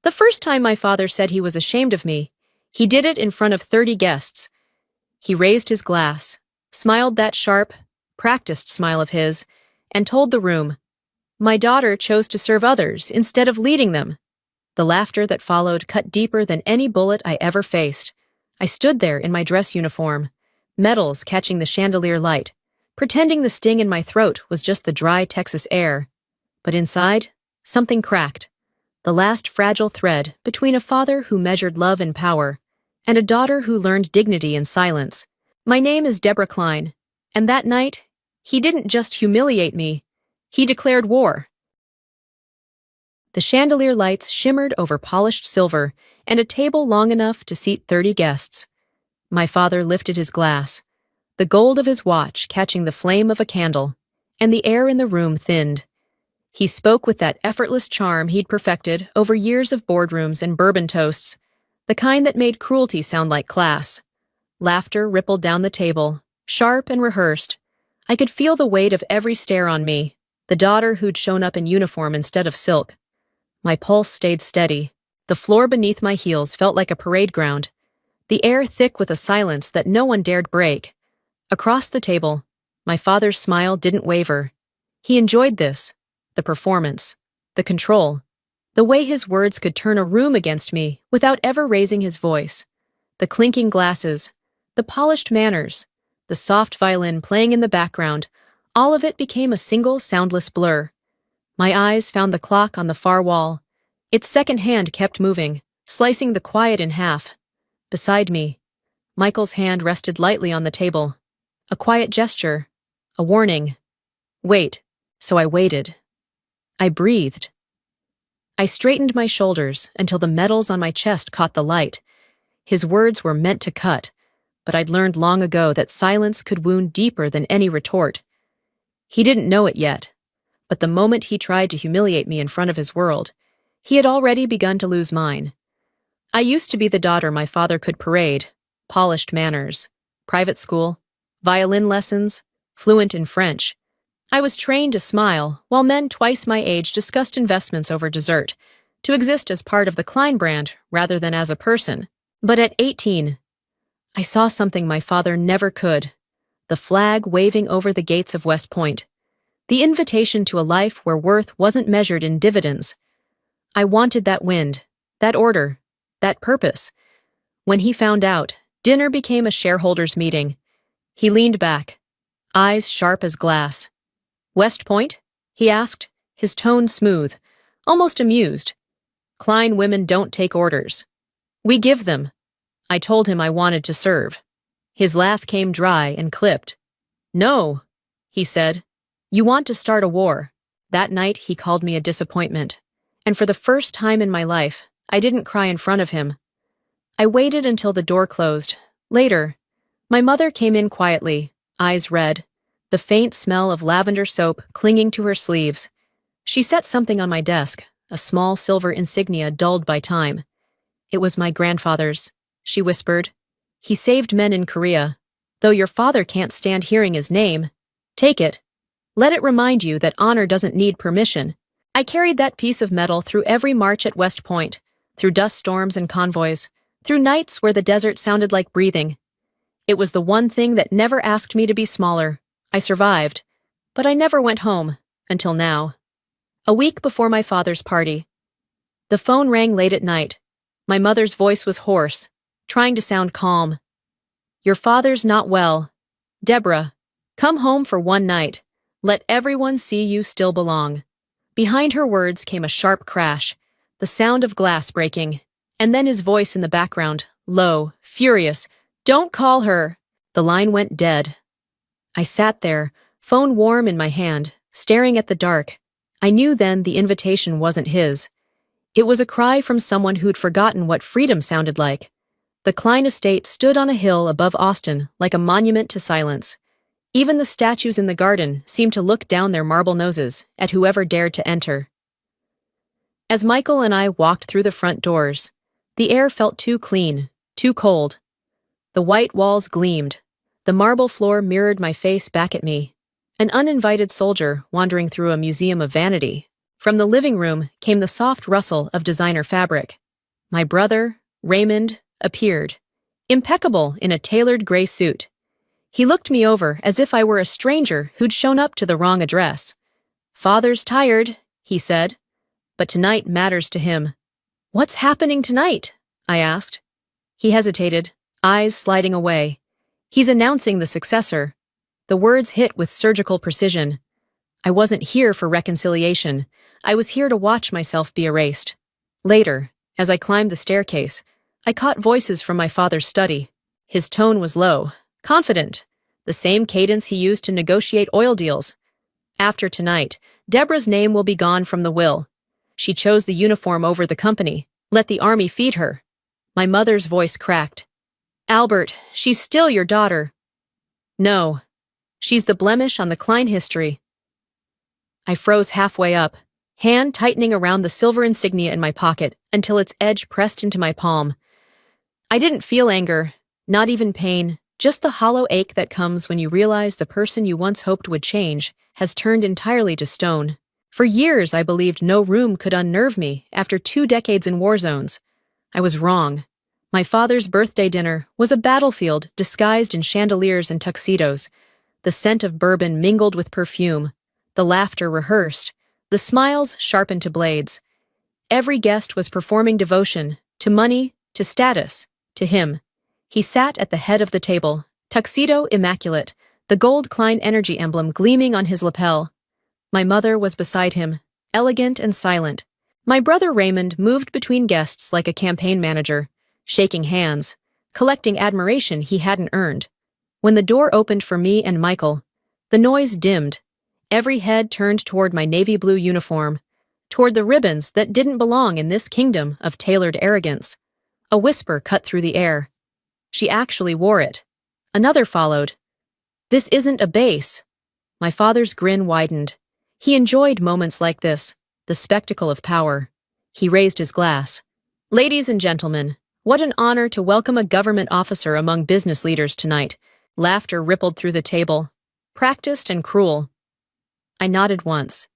The first time my father said he was ashamed of me, he did it in front of 30 guests. He raised his glass, smiled that sharp, practiced smile of his, and told the room, "My daughter chose to serve others instead of leading them." The laughter that followed cut deeper than any bullet I ever faced. I stood there in my dress uniform, medals catching the chandelier light, pretending the sting in my throat was just the dry Texas air. But inside, something cracked. The last fragile thread between a father who measured love and power and a daughter who learned dignity in silence. My name is Deborah Klein, and that night, he didn't just humiliate me, he declared war. The chandelier lights shimmered over polished silver and a table long enough to seat 30 guests. My father lifted his glass, the gold of his watch catching the flame of a candle, and the air in the room thinned. He spoke with that effortless charm he'd perfected over years of boardrooms and bourbon toasts, the kind that made cruelty sound like class. Laughter rippled down the table, sharp and rehearsed. I could feel the weight of every stare on me, the daughter who'd shown up in uniform instead of silk. My pulse stayed steady. The floor beneath my heels felt like a parade ground, the air thick with a silence that no one dared break. Across the table, my father's smile didn't waver. He enjoyed this, the performance, the control, the way his words could turn a room against me without ever raising his voice. The clinking glasses, the polished manners, the soft violin playing in the background, all of it became a single soundless blur. My eyes found the clock on the far wall. Its second hand kept moving, slicing the quiet in half. Beside me, Michael's hand rested lightly on the table. A quiet gesture, a warning. Wait. So I waited. I breathed. I straightened my shoulders until the medals on my chest caught the light. His words were meant to cut, but I'd learned long ago that silence could wound deeper than any retort. He didn't know it yet, but the moment he tried to humiliate me in front of his world, he had already begun to lose mine. I used to be the daughter my father could parade, polished manners, private school, violin lessons, fluent in French. I was trained to smile while men twice my age discussed investments over dessert, to exist as part of the Klein brand rather than as a person. But at 18, I saw something my father never could, the flag waving over the gates of West Point, the invitation to a life where worth wasn't measured in dividends. I wanted that wind, that order, that purpose. When he found out, dinner became a shareholders' meeting. He leaned back, eyes sharp as glass. "West Point?" he asked, his tone smooth, almost amused. "Klein women don't take orders. We give them." I told him I wanted to serve. His laugh came dry and clipped. "No," he said. "You want to start a war." That night he called me a disappointment, and for the first time in my life, I didn't cry in front of him. I waited until the door closed. Later, my mother came in quietly, eyes red, the faint smell of lavender soap clinging to her sleeves. She set something on my desk, a small silver insignia dulled by time. "It was my grandfather's," she whispered. "He saved men in Korea. Though your father can't stand hearing his name, take it. Let it remind you that honor doesn't need permission." I carried that piece of metal through every march at West Point, through dust storms and convoys, through nights where the desert sounded like breathing. It was the one thing that never asked me to be smaller. I survived, but I never went home, until now. A week before my father's party. The phone rang late at night. My mother's voice was hoarse, trying to sound calm. "Your father's not well. Deborah, come home for one night. Let everyone see you still belong." Behind her words came a sharp crash, the sound of glass breaking, and then his voice in the background, low, furious. "Don't call her." The line went dead. I sat there, phone warm in my hand, staring at the dark. I knew then the invitation wasn't his. It was a cry from someone who'd forgotten what freedom sounded like. The Klein estate stood on a hill above Austin like a monument to silence. Even the statues in the garden seemed to look down their marble noses at whoever dared to enter. As Michael and I walked through the front doors, the air felt too clean, too cold. The white walls gleamed. The marble floor mirrored my face back at me, an uninvited soldier wandering through a museum of vanity. From the living room came the soft rustle of designer fabric. My brother, Raymond, appeared, impeccable in a tailored gray suit. He looked me over as if I were a stranger who'd shown up to the wrong address. "Father's tired," he said, "but tonight matters to him." "What's happening tonight?" I asked. He hesitated, eyes sliding away. "He's announcing the successor." The words hit with surgical precision. I wasn't here for reconciliation. I was here to watch myself be erased. Later, as I climbed the staircase, I caught voices from my father's study. His tone was low, confident, the same cadence he used to negotiate oil deals. "After tonight, Deborah's name will be gone from the will. She chose the uniform over the company. Let the army feed her." My mother's voice cracked. "Albert, she's still your daughter." "No. She's the blemish on the Klein history." I froze halfway up, hand tightening around the silver insignia in my pocket until its edge pressed into my palm. I didn't feel anger, not even pain, just the hollow ache that comes when you realize the person you once hoped would change has turned entirely to stone. For years I believed no room could unnerve me after 2 decades in war zones. I was wrong. My father's birthday dinner was a battlefield disguised in chandeliers and tuxedos. The scent of bourbon mingled with perfume, the laughter rehearsed, the smiles sharpened to blades. Every guest was performing devotion, to money, to status, to him. He sat at the head of the table, tuxedo immaculate, the gold Klein Energy emblem gleaming on his lapel. My mother was beside him, elegant and silent. My brother Raymond moved between guests like a campaign manager, shaking hands, collecting admiration he hadn't earned. When the door opened for me and Michael, the noise dimmed. Every head turned toward my navy blue uniform, toward the ribbons that didn't belong in this kingdom of tailored arrogance. A whisper cut through the air. "She actually wore it." Another followed. "This isn't a base." My father's grin widened. He enjoyed moments like this, the spectacle of power. He raised his glass. "Ladies and gentlemen, what an honor to welcome a government officer among business leaders tonight." Laughter rippled through the table, practiced and cruel. I nodded once.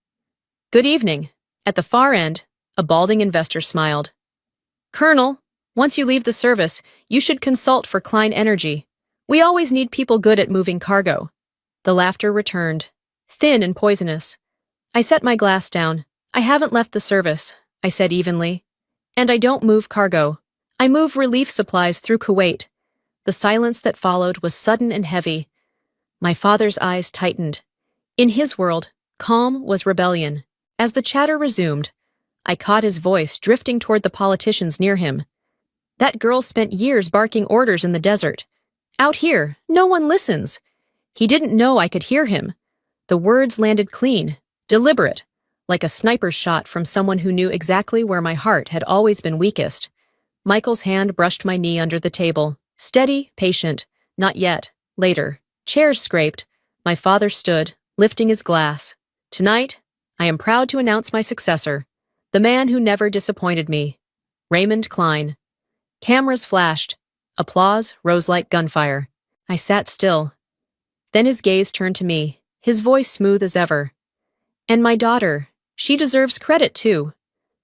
"Good evening." At the far end, a balding investor smiled. "Colonel, once you leave the service, you should consult for Klein Energy. We always need people good at moving cargo." The laughter returned, thin and poisonous. I set my glass down. "I haven't left the service," I said evenly. "And I don't move cargo. I move relief supplies through Kuwait." The silence that followed was sudden and heavy. My father's eyes tightened. In his world, calm was rebellion. As the chatter resumed, I caught his voice drifting toward the politicians near him. "That girl spent years barking orders in the desert. Out here, no one listens." He didn't know I could hear him. The words landed clean, deliberate, like a sniper's shot from someone who knew exactly where my heart had always been weakest. Michael's hand brushed my knee under the table. Steady, patient. Not yet. Later. Chairs scraped. My father stood, lifting his glass. "Tonight, I am proud to announce my successor, the man who never disappointed me, Raymond Klein." Cameras flashed. Applause rose like gunfire. I sat still. Then his gaze turned to me, his voice smooth as ever. "And my daughter, she deserves credit too.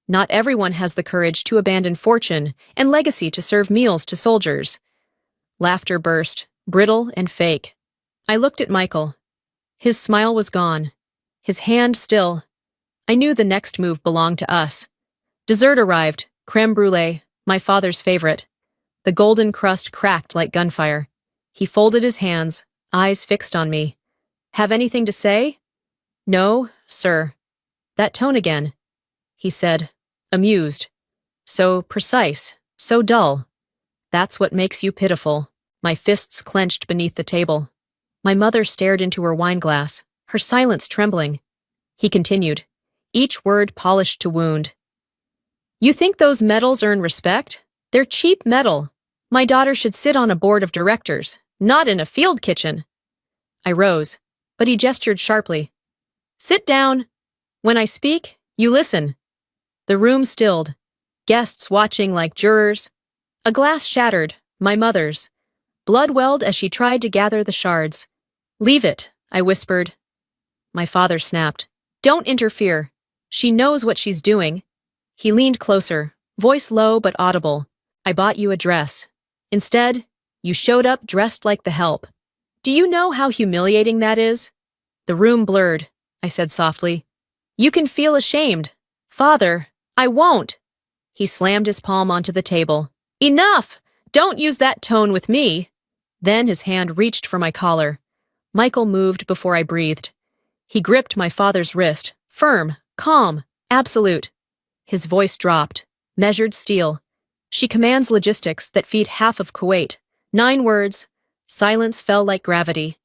Not everyone has the courage to abandon fortune and legacy to serve meals to soldiers." Laughter burst, brittle and fake. I looked at Michael. His smile was gone. His hand still. I knew the next move belonged to us. Dessert arrived, creme brulee, my father's favorite. The golden crust cracked like gunfire. He folded his hands, eyes fixed on me. "Have anything to say?" "No, sir." "That tone again," he said, amused. "So precise, so dull. That's what makes you pitiful." My fists clenched beneath the table. My mother stared into her wineglass, her silence trembling. He continued, each word polished to wound. "You think those medals earn respect? They're cheap metal. My daughter should sit on a board of directors, not in a field kitchen." I rose, but he gestured sharply. "Sit down. When I speak, you listen." The room stilled, guests watching like jurors. A glass shattered, my mother's. Blood welled as she tried to gather the shards. "Leave it," I whispered. My father snapped. "Don't interfere." She knows what she's doing. He leaned closer, voice low but audible. I bought you a dress. Instead, you showed up dressed like the help. Do you know how humiliating that is? The room blurred. I said softly. You can feel ashamed. Father, I won't. He slammed his palm onto the table. Enough! Don't use that tone with me. Then his hand reached for my collar. Michael moved before I breathed. He gripped my father's wrist, firm, calm, absolute. His voice dropped, measured steel. She commands logistics that feed half of Kuwait. 9 words. Silence fell like gravity.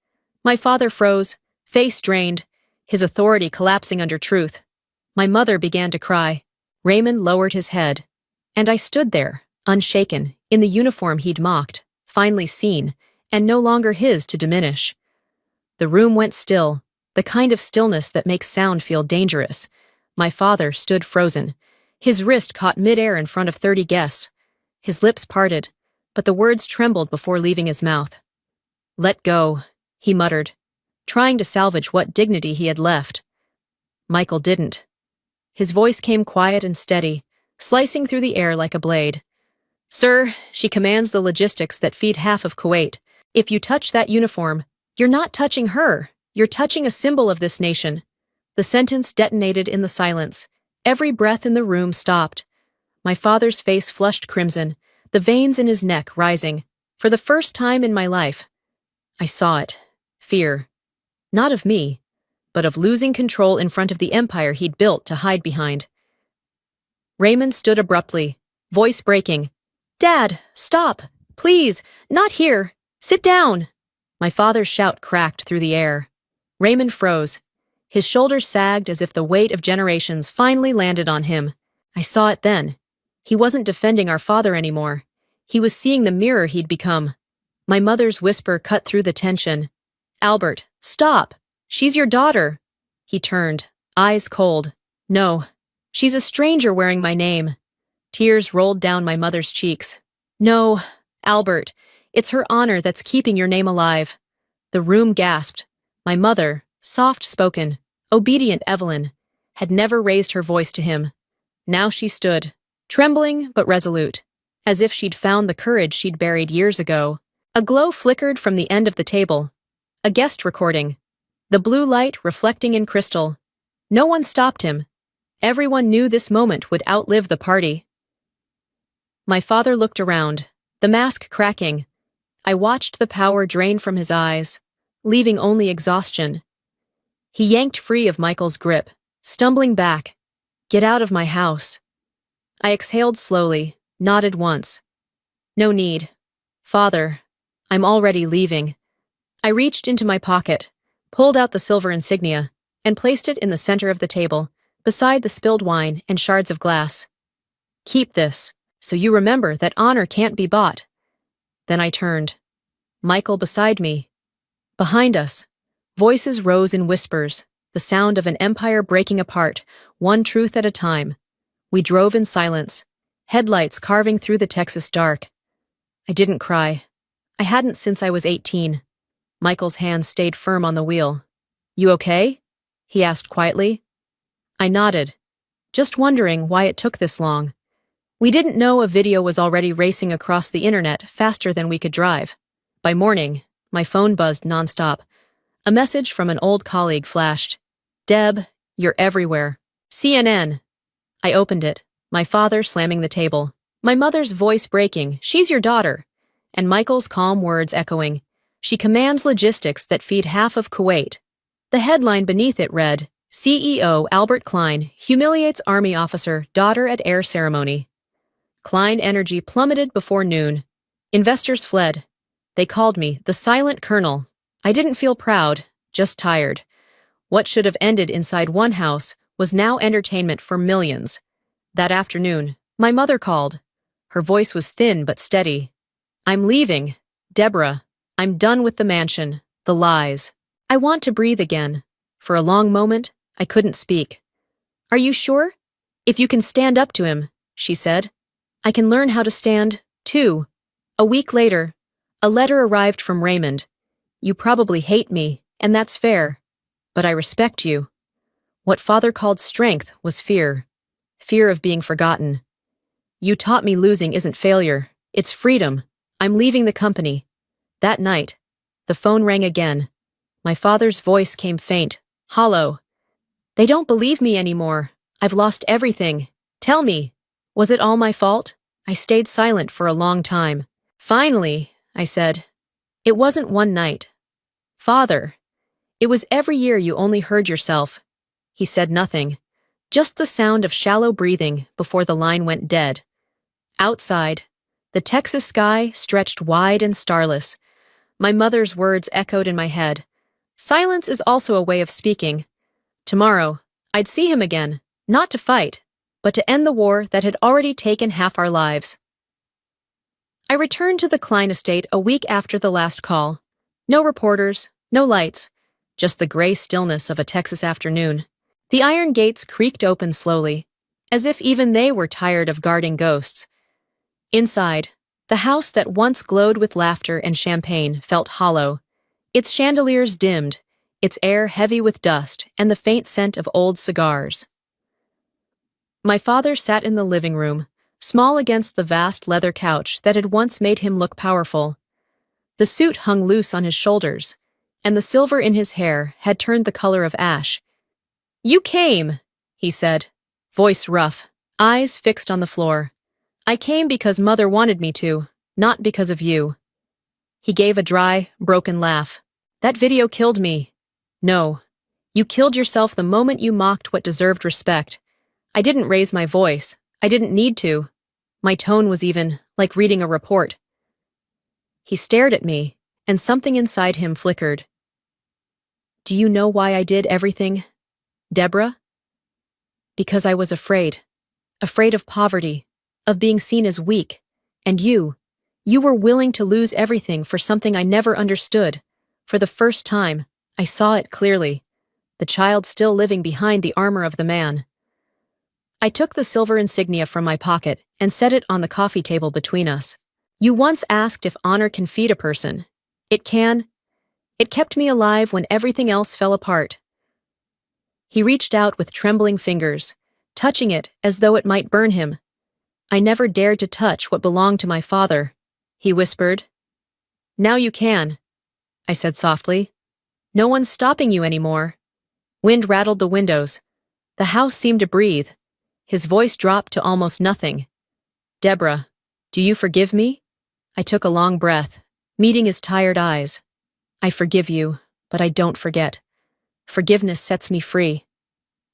My father froze, face drained, his authority collapsing under truth. My mother began to cry. Raymond lowered his head. And I stood there, unshaken, in the uniform he'd mocked, finally seen, and no longer his to diminish. The room went still, the kind of stillness that makes sound feel dangerous. My father stood frozen. His wrist caught midair in front of 30 guests. His lips parted, but the words trembled before leaving his mouth. Let go, he muttered, trying to salvage what dignity he had left. Michael didn't. His voice came quiet and steady, slicing through the air like a blade. Sir, she commands the logistics that feed half of Kuwait. If you touch that uniform, you're not touching her. You're touching a symbol of this nation. The sentence detonated in the silence. Every breath in the room stopped. My father's face flushed crimson, the veins in his neck rising. For the first time in my life, I saw it. Fear. Not of me, but of losing control in front of the empire he'd built to hide behind. Raymond stood abruptly, voice breaking. Dad, stop! Please, not here! Sit down! My father's shout cracked through the air. Raymond froze. His shoulders sagged as if the weight of generations finally landed on him. I saw it then. He wasn't defending our father anymore. He was seeing the mirror he'd become. My mother's whisper cut through the tension. Albert, stop! She's your daughter! He turned, eyes cold. No, she's a stranger wearing my name. Tears rolled down my mother's cheeks. No, Albert, it's her honor that's keeping your name alive. The room gasped. My mother, soft-spoken, obedient Evelyn, had never raised her voice to him. Now she stood, trembling but resolute, as if she'd found the courage she'd buried years ago. A glow flickered from the end of the table. A guest recording. The blue light reflecting in crystal. No one stopped him. Everyone knew this moment would outlive the party. My father looked around, the mask cracking. I watched the power drain from his eyes, leaving only exhaustion. He yanked free of Michael's grip, stumbling back. Get out of my house. I exhaled slowly, nodded once. No need. Father, I'm already leaving. I reached into my pocket, pulled out the silver insignia, and placed it in the center of the table, beside the spilled wine and shards of glass. Keep this, so you remember that honor can't be bought. Then I turned. Michael beside me. Behind us, voices rose in whispers, the sound of an empire breaking apart, one truth at a time. We drove in silence, headlights carving through the Texas dark. I didn't cry. I hadn't since I was 18. Michael's hand stayed firm on the wheel. You okay? He asked quietly. I nodded, just wondering why it took this long. We didn't know a video was already racing across the internet faster than we could drive. By morning, my phone buzzed nonstop. A message from an old colleague flashed. Deb, you're everywhere. CNN. I opened it, my father slamming the table. My mother's voice breaking, she's your daughter. And Michael's calm words echoing. She commands logistics that feed half of Kuwait. The headline beneath it read, CEO Albert Klein humiliates Army officer, daughter at air ceremony. Klein energy plummeted before noon. Investors fled. They called me the silent colonel. I didn't feel proud, just tired. What should have ended inside one house was now entertainment for millions. That afternoon, my mother called. Her voice was thin but steady. I'm leaving, Deborah. I'm done with the mansion, the lies. I want to breathe again. For a long moment, I couldn't speak. Are you sure? If you can stand up to him, she said. I can learn how to stand, too. A week later, a letter arrived from Raymond. You probably hate me, and that's fair. But I respect you. What father called strength was fear. Fear of being forgotten. You taught me losing isn't failure. It's freedom. I'm leaving the company. That night, the phone rang again. My father's voice came faint, hollow. They don't believe me anymore. I've lost everything. Tell me, was it all my fault? I stayed silent for a long time. Finally, I said, it wasn't one night. Father, it was every year you only heard yourself. He said nothing, just the sound of shallow breathing before the line went dead. Outside, the Texas sky stretched wide and starless. My mother's words echoed in my head. Silence is also a way of speaking. Tomorrow, I'd see him again, not to fight, but to end the war that had already taken half our lives. I returned to the Klein estate a week after the last call. No reporters, no lights, just the gray stillness of a Texas afternoon. The iron gates creaked open slowly, as if even they were tired of guarding ghosts. Inside, the house that once glowed with laughter and champagne felt hollow, its chandeliers dimmed, its air heavy with dust and the faint scent of old cigars. My father sat in the living room, small against the vast leather couch that had once made him look powerful. The suit hung loose on his shoulders, and the silver in his hair had turned the color of ash. "You came," he said, voice rough, eyes fixed on the floor. "I came because Mother wanted me to, not because of you." He gave a dry, broken laugh. "That video killed me." "No. You killed yourself the moment you mocked what deserved respect. I didn't raise my voice. I didn't need to. My tone was even like reading a report." He stared at me, and something inside him flickered. "Do you know why I did everything, Deborah?" "Because I was afraid. Afraid of poverty, of being seen as weak. And you were willing to lose everything for something I never understood. For the first time, I saw it clearly. The child still living behind the armor of the man." I took the silver insignia from my pocket and set it on the coffee table between us. "You once asked if honor can feed a person. It can. It kept me alive when everything else fell apart." He reached out with trembling fingers, touching it as though it might burn him. "I never dared to touch what belonged to my father," he whispered. "Now you can," I said softly. "No one's stopping you anymore." Wind rattled the windows. The house seemed to breathe. His voice dropped to almost nothing. "Deborah, do you forgive me?" I took a long breath, meeting his tired eyes. "I forgive you, but I don't forget. Forgiveness sets me free."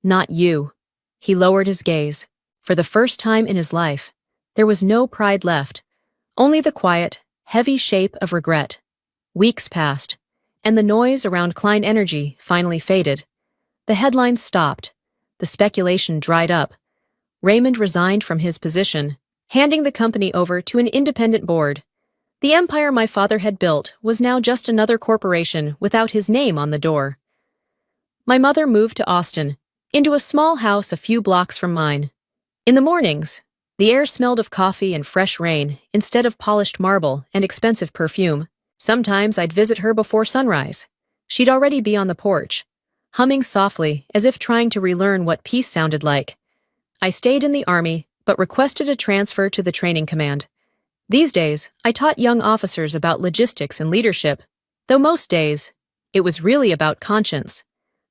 "Not you." He lowered his gaze. For the first time in his life, there was no pride left, only the quiet, heavy shape of regret. Weeks passed, and the noise around Klein Energy finally faded. The headlines stopped. The speculation dried up. Raymond resigned from his position, handing the company over to an independent board. The empire my father had built was now just another corporation without his name on the door. My mother moved to Austin, into a small house a few blocks from mine. In the mornings, the air smelled of coffee and fresh rain instead of polished marble and expensive perfume. Sometimes I'd visit her before sunrise. She'd already be on the porch, humming softly as if trying to relearn what peace sounded like. I stayed in the Army, but requested a transfer to the training command. These days, I taught young officers about logistics and leadership, though most days, it was really about conscience.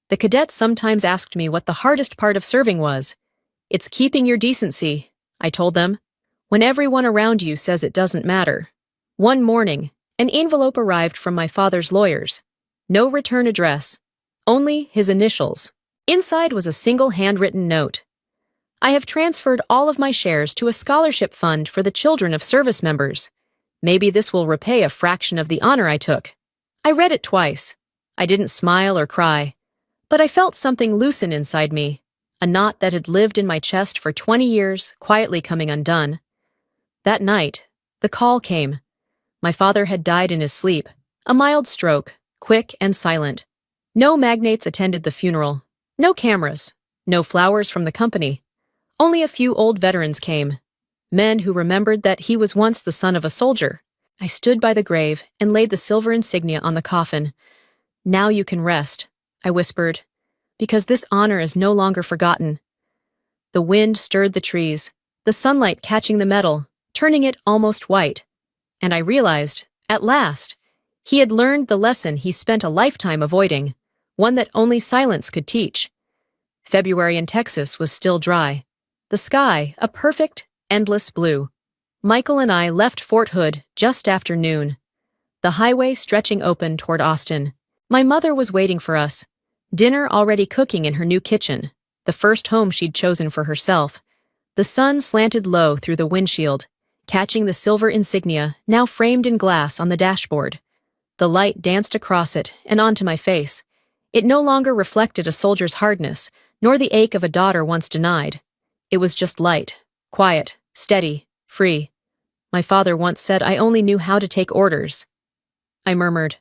The cadets sometimes asked me what the hardest part of serving was. "It's keeping your decency," I told them, "when everyone around you says it doesn't matter." One morning, an envelope arrived from my father's lawyers. No return address, only his initials. Inside was a single handwritten note. "I have transferred all of my shares to a scholarship fund for the children of service members. Maybe this will repay a fraction of the honor I took." I read it twice. I didn't smile or cry, but I felt something loosen inside me, a knot that had lived in my chest for 20 years, quietly coming undone. That night, the call came. My father had died in his sleep, a mild stroke, quick and silent. No magnates attended the funeral, no cameras, no flowers from the company. Only a few old veterans came, men who remembered that he was once the son of a soldier. I stood by the grave and laid the silver insignia on the coffin. "Now you can rest," I whispered. because this honor is no longer forgotten. The wind stirred the trees, the sunlight catching the metal, turning it almost white. And I realized, at last, he had learned the lesson he spent a lifetime avoiding, one that only silence could teach. February in Texas was still dry. The sky, a perfect, endless blue. Michael and I left Fort Hood just after noon, the highway stretching open toward Austin. My mother was waiting for us, dinner already cooking in her new kitchen, the first home she'd chosen for herself. The sun slanted low through the windshield, catching the silver insignia now framed in glass on the dashboard. The light danced across it and onto my face. It no longer reflected a soldier's hardness, nor the ache of a daughter once denied. It was just light, quiet, steady, free. My father once said I only knew how to take orders. I murmured.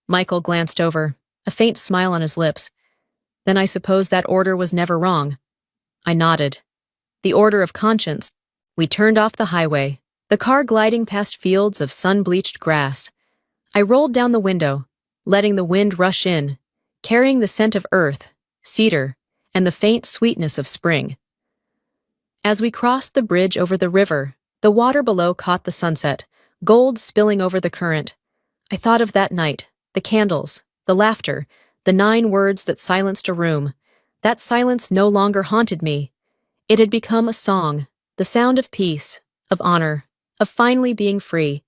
Michael glanced over, a faint smile on his lips. Then I suppose that order was never wrong. I nodded. The order of conscience. We turned off the highway, the car gliding past fields of sun-bleached grass. I rolled down the window, letting the wind rush in, carrying the scent of earth, cedar, and the faint sweetness of spring. As we crossed the bridge over the river, the water below caught the sunset, gold spilling over the current. I thought of that night, the candles, the laughter, the 9 words that silenced a room. That silence no longer haunted me. It had become a song, the sound of peace, of honor, of finally being free.